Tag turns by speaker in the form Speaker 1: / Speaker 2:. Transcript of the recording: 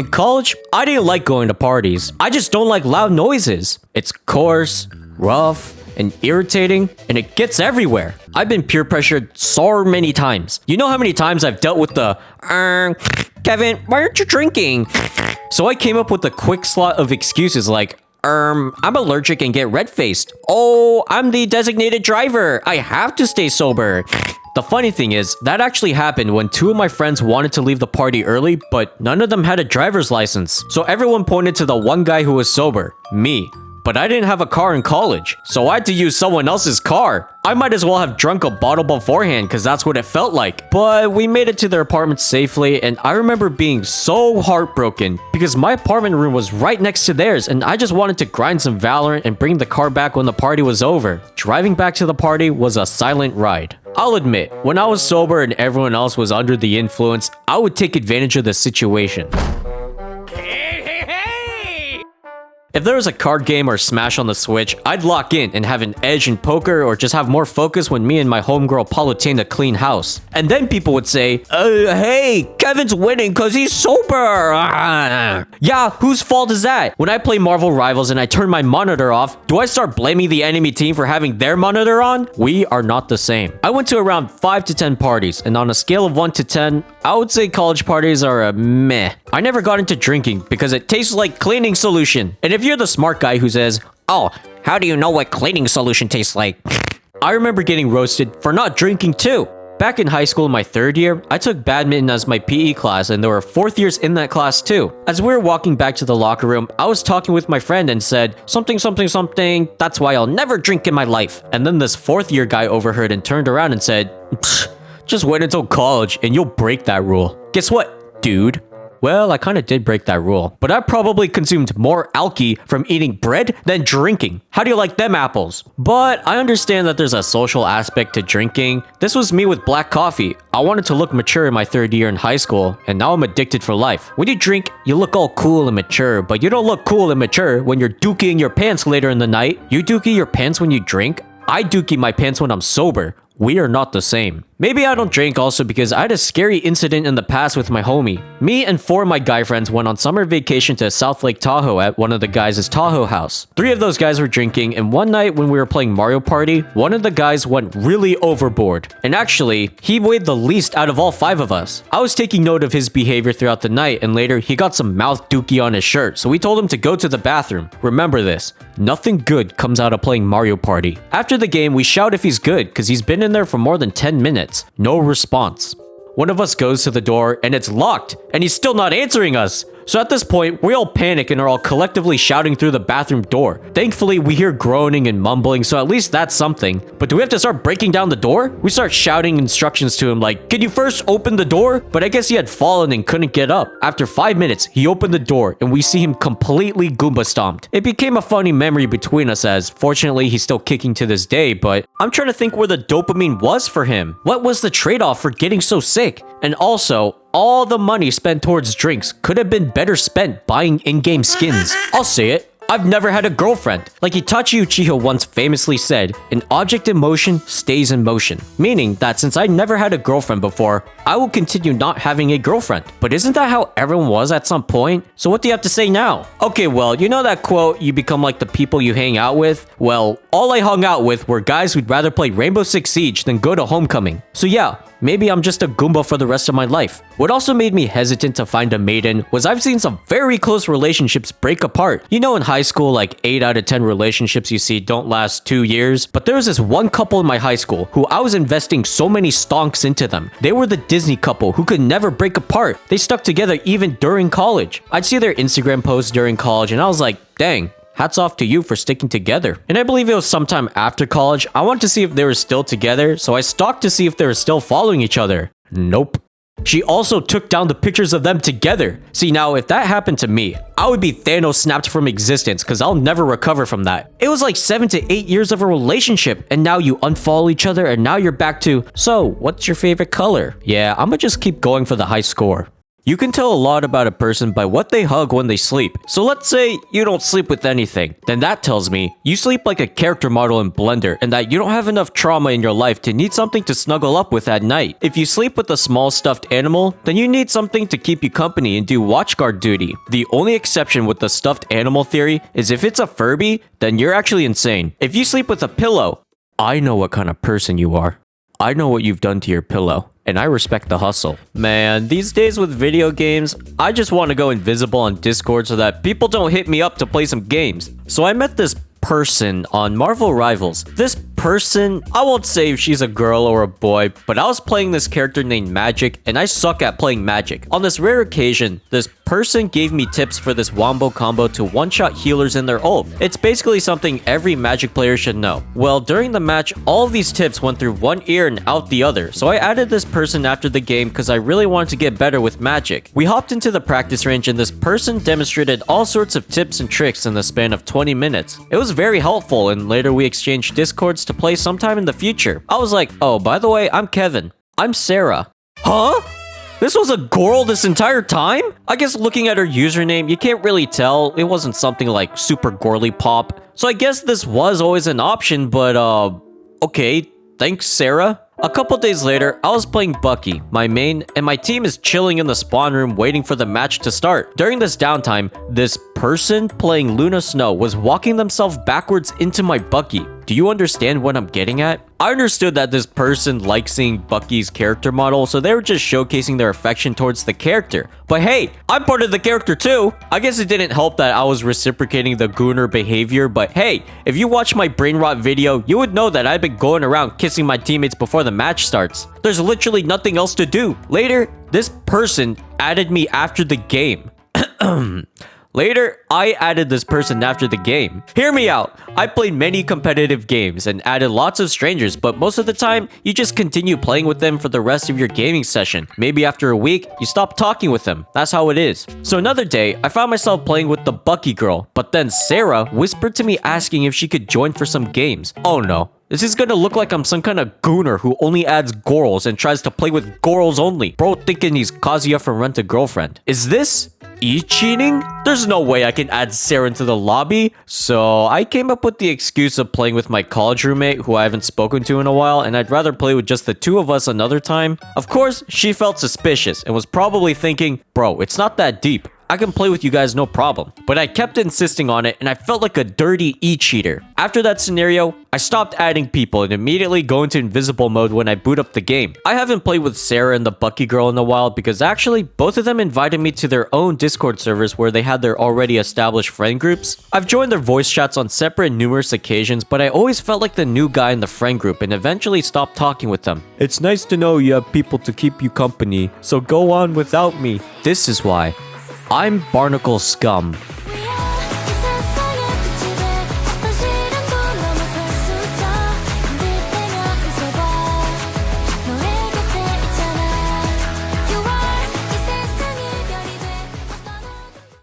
Speaker 1: In college, I didn't like going to parties. I just don't like loud noises. It's coarse, rough, and irritating, and it gets everywhere. I've been peer pressured so many times. You know how many times I've dealt with the, Kevin, why aren't you drinking? So I came up with a quick slot of excuses like, I'm allergic and get red-faced. Oh, I'm the designated driver. I have to stay sober. The funny thing is, that actually happened when two of my friends wanted to leave the party early, but none of them had a driver's license. So everyone pointed to the one guy who was sober, me. But I didn't have a car in college, so I had to use someone else's car. I might as well have drunk a bottle beforehand because that's what it felt like. But we made it to their apartment safely, and I remember being so heartbroken because my apartment room was right next to theirs, and I just wanted to grind some Valorant and bring the car back when the party was over. Driving back to the party was a silent ride. I'll admit, when I was sober and everyone else was under the influence, I would take advantage of the situation. If there was a card game or Smash on the Switch, I'd lock in and have an edge in poker or just have more focus when me and my homegirl Palutain clean house. And then people would say, hey, Kevin's winning cause he's sober. Yeah, whose fault is that? When I play Marvel Rivals and I turn my monitor off, do I start blaming the enemy team for having their monitor on? We are not the same. I went to around 5 to 10 parties, and on a scale of 1 to 10, I would say college parties are a meh. I never got into drinking because it tastes like cleaning solution. And if you're the smart guy who says, oh, how do you know what cleaning solution tastes like? I remember getting roasted for not drinking too. Back in high school in my 3rd year, I took badminton as my PE class, and there were 4th years in that class too. As we were walking back to the locker room, I was talking with my friend and said, something, that's why I'll never drink in my life. And then this 4th year guy overheard and turned around and said, just wait until college and you'll break that rule. Guess what, dude? Well, I kind of did break that rule, but I probably consumed more alky from eating bread than drinking. How do you like them apples? But I understand that there's a social aspect to drinking. This was me with black coffee. I wanted to look mature in my 3rd year in high school, and now I'm addicted for life. When you drink, you look all cool and mature, but you don't look cool and mature when you're dookie your pants later in the night. You dookie your pants when you drink? I dookie my pants when I'm sober. We are not the same. Maybe I don't drink also because I had a scary incident in the past with my homie. Me and 4 of my guy friends went on summer vacation to South Lake Tahoe at one of the guys' Tahoe house. 3 of those guys were drinking, and one night when we were playing Mario Party, one of the guys went really overboard. And actually, he weighed the least out of all 5 of us. I was taking note of his behavior throughout the night, and later he got some mouth dookie on his shirt, so we told him to go to the bathroom. Remember this, nothing good comes out of playing Mario Party. After the game, we shout if he's good, because he's been in there for more than 10 minutes. No response. One of us goes to the door and it's locked, and he's still not answering us. So at this point, we all panic and are all collectively shouting through the bathroom door. Thankfully, we hear groaning and mumbling, so at least that's something. But do we have to start breaking down the door? We start shouting instructions to him like, can you first open the door? But I guess he had fallen and couldn't get up. After 5 minutes, he opened the door and we see him completely Goomba stomped. It became a funny memory between us, as fortunately he's still kicking to this day, but I'm trying to think where the dopamine was for him. What was the trade-off for getting so sick? And also, all the money spent towards drinks could have been better spent buying in-game skins. I'll say it. I've never had a girlfriend. Like Itachi Uchiha once famously said, an object in motion stays in motion. Meaning that since I never had a girlfriend before, I will continue not having a girlfriend. But isn't that how everyone was at some point? So what do you have to say now? Okay, well, you know that quote, you become like the people you hang out with? Well, all I hung out with were guys who'd rather play Rainbow Six Siege than go to homecoming. So yeah, maybe I'm just a Goomba for the rest of my life. What also made me hesitant to find a maiden was I've seen some very close relationships break apart. You know, in high school, like 8 out of 10 relationships you see don't last 2 years. But there was this one couple in my high school who I was investing so many stonks into them. They were the Disney couple who could never break apart. They stuck together even during college. I'd see their Instagram posts during college and I was like, dang. Hats off to you for sticking together. And I believe it was sometime after college, I wanted to see if they were still together, so I stalked to see if they were still following each other. Nope. She also took down the pictures of them together. See, now if that happened to me, I would be Thanos snapped from existence because I'll never recover from that. It was like 7 to 8 years of a relationship, and now you unfollow each other and now you're back to, so what's your favorite color? Yeah, I'ma just keep going for the high score. You can tell a lot about a person by what they hug when they sleep. So let's say you don't sleep with anything. Then that tells me you sleep like a character model in Blender and that you don't have enough trauma in your life to need something to snuggle up with at night. If you sleep with a small stuffed animal, then you need something to keep you company and do watchguard duty. The only exception with the stuffed animal theory is if it's a Furby, then you're actually insane. If you sleep with a pillow, I know what kind of person you are. I know what you've done to your pillow. And I respect the hustle. Man, these days with video games, I just want to go invisible on Discord so that people don't hit me up to play some games. So I met this person on Marvel Rivals. This person, I won't say if she's a girl or a boy, but I was playing this character named Magic, and I suck at playing Magic. On this rare occasion, this person gave me tips for this Wombo combo to one-shot healers in their ult. It's basically something every Magic player should know. Well, during the match, all of these tips went through one ear and out the other, so I added this person after the game because I really wanted to get better with Magic. We hopped into the practice range and this person demonstrated all sorts of tips and tricks in the span of 20 minutes. It was very helpful, and later we exchanged Discords to play sometime in the future. I was like, oh, by the way, I'm Kevin. I'm Sarah. Huh? This was a girl this entire time? I guess looking at her username, you can't really tell. It wasn't something like super girly pop. So I guess this was always an option, but okay, thanks Sarah. A couple days later, I was playing Bucky, my main, and my team is chilling in the spawn room waiting for the match to start. During this downtime, this person playing Luna Snow was walking themselves backwards into my Bucky. Do you understand what I'm getting at? I understood that this person liked seeing Bucky's character model, so they were just showcasing their affection towards the character. But hey, I'm part of the character too. I guess it didn't help that I was reciprocating the gooner behavior, but hey, if you watch my brain rot video, you would know that I've been going around kissing my teammates before the match starts. There's literally nothing else to do. Later, this person added me after the game. Later, I added this person after the game. Hear me out. I played many competitive games and added lots of strangers, but most of the time, you just continue playing with them for the rest of your gaming session. Maybe after a week, you stop talking with them. That's how it is. So another day, I found myself playing with the Bucky girl, but then Sarah whispered to me asking if she could join for some games. Oh no. This is gonna look like I'm some kind of gooner who only adds girls and tries to play with girls only. Bro thinking he's Kazuya from Rent a Girlfriend. Is this cheating? There's no way I can add Sarah into the lobby. So I came up with the excuse of playing with my college roommate who I haven't spoken to in a while, and I'd rather play with just the two of us another time. Of course, she felt suspicious and was probably thinking, bro, it's not that deep. I can play with you guys no problem. But I kept insisting on it and I felt like a dirty e-cheater. After that scenario, I stopped adding people and immediately go into invisible mode when I boot up the game. I haven't played with Sarah and the Bucky girl in a while because actually both of them invited me to their own Discord servers where they had their already established friend groups. I've joined their voice chats on separate numerous occasions, but I always felt like the new guy in the friend group and eventually stopped talking with them. It's nice to know you have people to keep you company, so go on without me. This is why I'm Barnacle Scum.